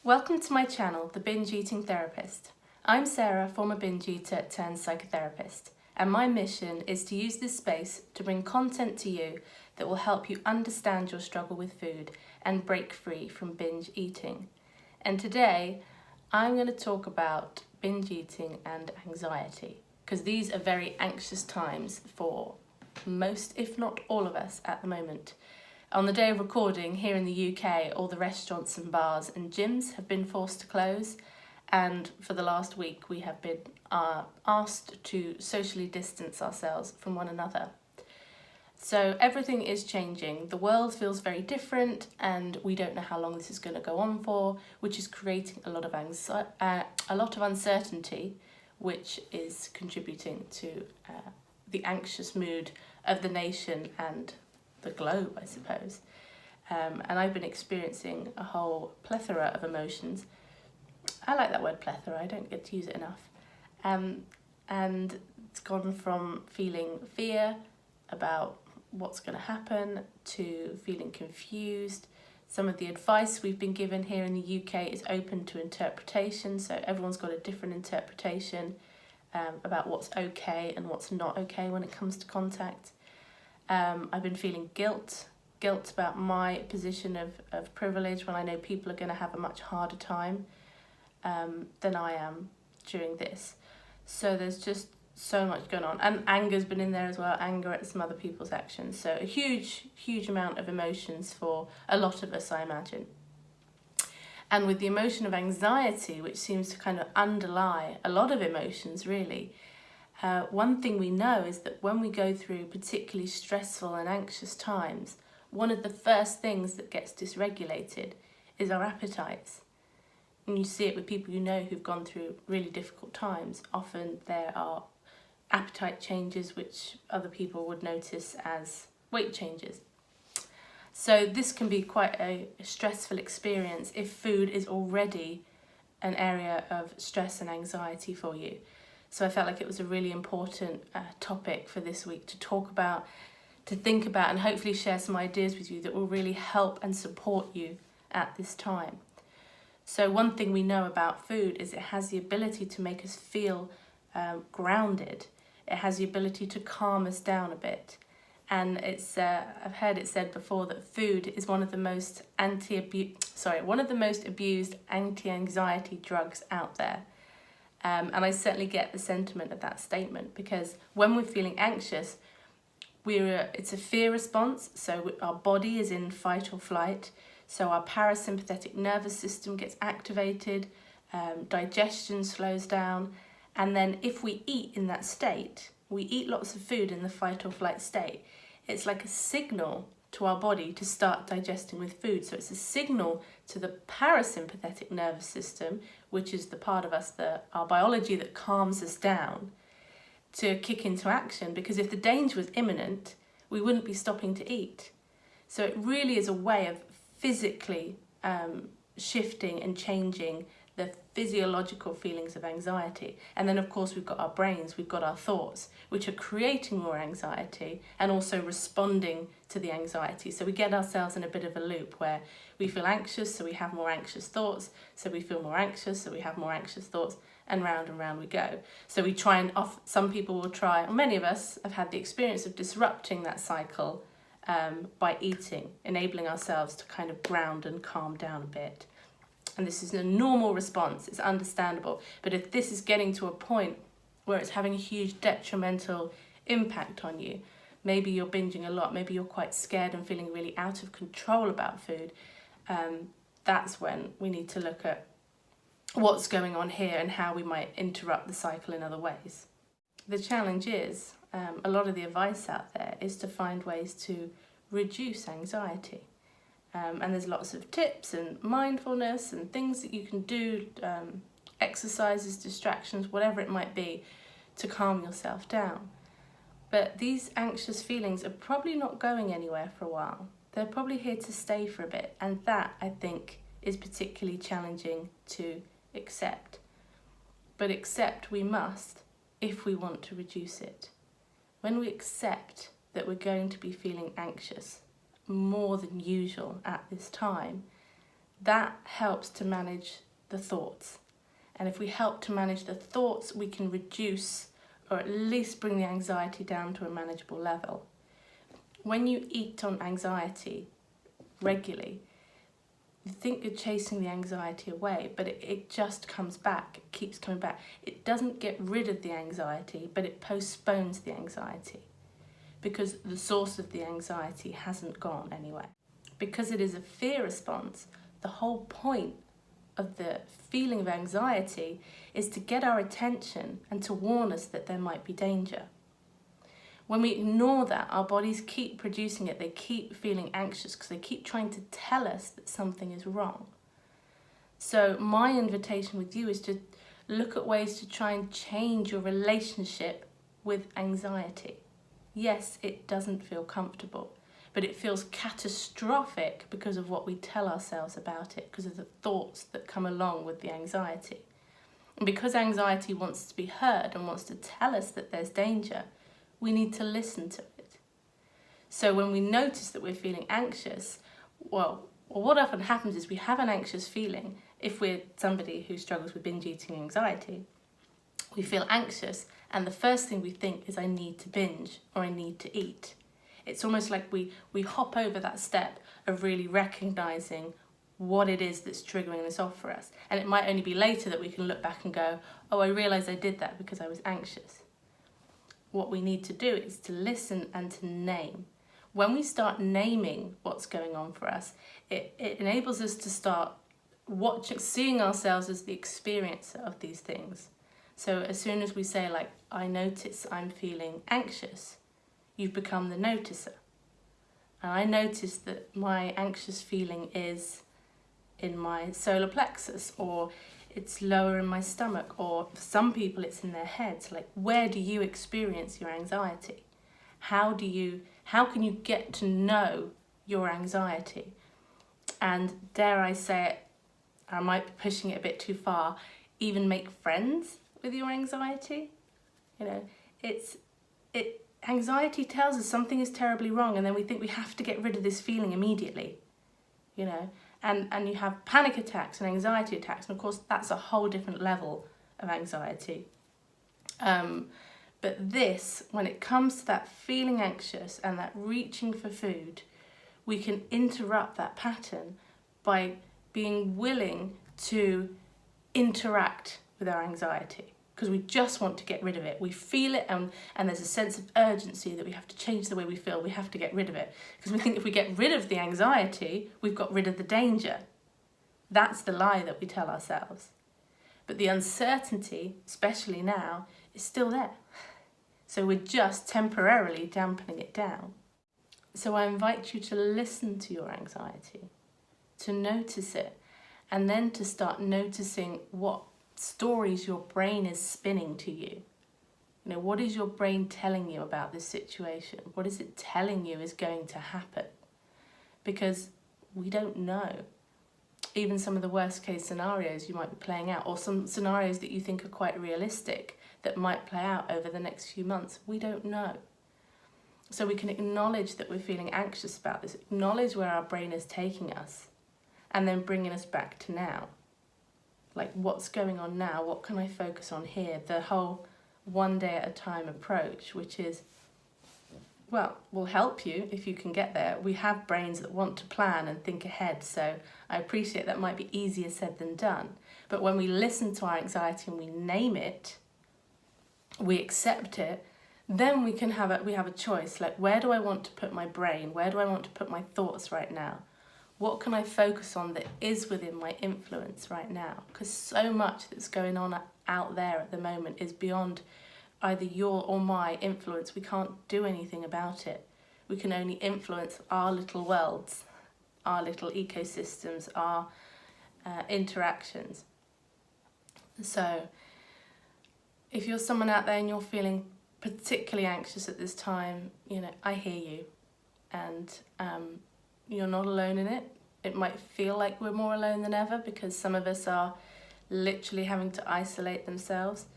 Welcome to my channel, The Binge Eating Therapist. I'm Sarah, former binge eater turned psychotherapist, and my mission is to use this space to bring content to you that will help you understand your struggle with food and break free from binge eating. And today, I'm going to talk about binge eating and anxiety, because these are very anxious times for most, if not all of us at the moment. On the day of recording, here in the UK, all the restaurants and bars and gyms have been forced to close, and for the last week we have been asked to socially distance ourselves from one another. So everything is changing. The world feels very different, and we don't know how long this is going to go on for, which is creating a lot of uncertainty, which is contributing to the anxious mood of the nation and the globe, I suppose. And I've been experiencing a whole plethora of emotions. I like that word plethora, I don't get to use it enough. And it's gone from feeling fear about what's going to happen to feeling confused. Some of the advice we've been given here in the UK is open to interpretation, so everyone's got a different interpretation about what's okay and what's not okay when it comes to contact. I've been feeling guilt about my position of privilege when I know people are going to have a much harder time than I am during this. So there's just so much going on. And anger's been in there as well, anger at some other people's actions. So a huge amount of emotions for a lot of us, I imagine. And with the emotion of anxiety, which seems to kind of underlie a lot of emotions, really, one thing we know is that when we go through particularly stressful and anxious times, one of the first things that gets dysregulated is our appetites. And you see it with people you know who've gone through really difficult times. Often there are appetite changes which other people would notice as weight changes. So this can be quite a stressful experience if food is already an area of stress and anxiety for you. So I felt like it was a really important topic for this week to talk about, to think about, and hopefully share some ideas with you that will really help and support you at this time. So one thing we know about food is it has the ability to make us feel grounded. It has the ability to calm us down a bit. And it's I've heard it said before that food is one of the most abused anti-anxiety drugs out there. And I certainly get the sentiment of that statement, because when we're feeling anxious, it's a fear response, so our body is in fight or flight, so our parasympathetic nervous system gets activated, digestion slows down, and then if we eat in that state, we eat lots of food in the fight or flight state, it's like a signal to our body to start digesting with food. So it's a signal to the parasympathetic nervous system, which is the part of us, our biology that calms us down, to kick into action, because if the danger was imminent, we wouldn't be stopping to eat. So it really is a way of physically shifting and changing the physiological feelings of anxiety. And then of course we've got our brains, we've got our thoughts, which are creating more anxiety and also responding to the anxiety. So we get ourselves in a bit of a loop where we feel anxious, so we have more anxious thoughts, so we feel more anxious, so we have more anxious thoughts, and round we go. So we try and some people will try, or many of us have had the experience of disrupting that cycle by eating, enabling ourselves to kind of ground and calm down a bit. And this is a normal response, it's understandable. But if this is getting to a point where it's having a huge detrimental impact on you, maybe you're binging a lot, maybe you're quite scared and feeling really out of control about food, that's when we need to look at what's going on here and how we might interrupt the cycle in other ways. The challenge is, a lot of the advice out there is to find ways to reduce anxiety. And there's lots of tips and mindfulness and things that you can do, exercises, distractions, whatever it might be, to calm yourself down. But these anxious feelings are probably not going anywhere for a while. They're probably here to stay for a bit, and that, I think, is particularly challenging to accept. But accept we must if we want to reduce it. When we accept that we're going to be feeling anxious more than usual at this time, that helps to manage the thoughts. And if we help to manage the thoughts, we can reduce or at least bring the anxiety down to a manageable level. When you eat on anxiety regularly, you think you're chasing the anxiety away, but it just comes back, it keeps coming back. It doesn't get rid of the anxiety, but it postpones the anxiety because the source of the anxiety hasn't gone anywhere. Because it is a fear response, the whole point of the feeling of anxiety is to get our attention and to warn us that there might be danger. When we ignore that, our bodies keep producing it. They keep feeling anxious because they keep trying to tell us that something is wrong. So my invitation with you is to look at ways to try and change your relationship with anxiety. Yes, it doesn't feel comfortable, but it feels catastrophic because of what we tell ourselves about it, because of the thoughts that come along with the anxiety. And because anxiety wants to be heard and wants to tell us that there's danger, we need to listen to it. So when we notice that we're feeling anxious, well, what often happens is we have an anxious feeling. If we're somebody who struggles with binge eating anxiety, we feel anxious, and the first thing we think is, I need to binge or I need to eat. It's almost like we hop over that step of really recognising what it is that's triggering this off for us. And it might only be later that we can look back and go, oh, I realised I did that because I was anxious. What we need to do is to listen and to name. When we start naming what's going on for us, it enables us to start seeing ourselves as the experiencer of these things. So as soon as we say, like, I notice I'm feeling anxious, you've become the noticer. And I notice that my anxious feeling is in my solar plexus, or it's lower in my stomach, or for some people it's in their heads. Like, where do you experience your anxiety? How can you get to know your anxiety? And dare I say it, I might be pushing it a bit too far, even make friends with your anxiety. You know, anxiety tells us something is terribly wrong, and then we think we have to get rid of this feeling immediately, you know. And you have panic attacks and anxiety attacks, and of course that's a whole different level of anxiety. But this, when it comes to that feeling anxious and that reaching for food, we can interrupt that pattern by being willing to interact with our anxiety, because we just want to get rid of it. We feel it, and there's a sense of urgency that we have to change the way we feel. We have to get rid of it, because we think if we get rid of the anxiety, we've got rid of the danger. That's the lie that we tell ourselves. But the uncertainty, especially now, is still there. So we're just temporarily dampening it down. So I invite you to listen to your anxiety, to notice it, and then to start noticing what stories your brain is spinning to you. You know, what is your brain telling you about this situation? What is it telling you is going to happen? Because we don't know. Even some of the worst case scenarios you might be playing out, or some scenarios that you think are quite realistic that might play out over the next few months, we don't know. So we can acknowledge that we're feeling anxious about this, acknowledge where our brain is taking us, and then bringing us back to now. Like, what's going on now? What can I focus on here? The whole one day at a time approach, which is, well, will help you if you can get there. We have brains that want to plan and think ahead, so I appreciate that might be easier said than done. But when we listen to our anxiety and we name it, we accept it, then we have a choice. Like, where do I want to put my brain? Where do I want to put my thoughts right now? What can I focus on that is within my influence right now? Because so much that's going on out there at the moment is beyond either your or my influence. We can't do anything about it. We can only influence our little worlds, our little ecosystems, our interactions. So if you're someone out there and you're feeling particularly anxious at this time, you know, I hear you, and you're not alone in it. It might feel like we're more alone than ever because some of us are literally having to isolate themselves.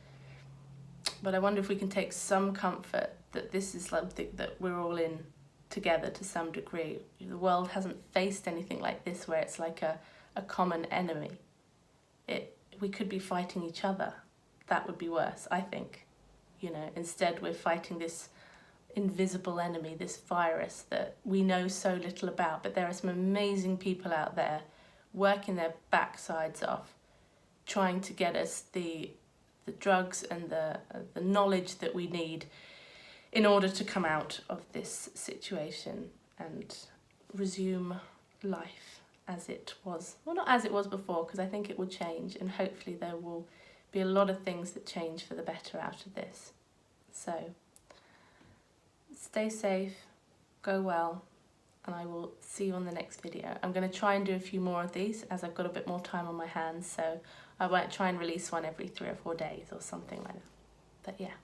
But I wonder if we can take some comfort that this is something that we're all in together to some degree. The world hasn't faced anything like this where it's like a common enemy. We could be fighting each other. That would be worse, I think. You know, instead we're fighting this invisible enemy, this virus that we know so little about, but there are some amazing people out there working their backsides off, trying to get us the drugs and the knowledge that we need in order to come out of this situation and resume life as it was. Well, not as it was before, because I think it will change, and hopefully there will be a lot of things that change for the better out of this. So, stay safe, go well, and I will see you on the next video. I'm going to try and do a few more of these as I've got a bit more time on my hands, so I won't try and release one every 3 or 4 days or something like that. But yeah,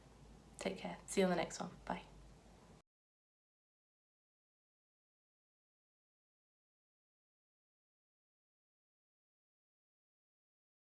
take care. See you on the next one. Bye.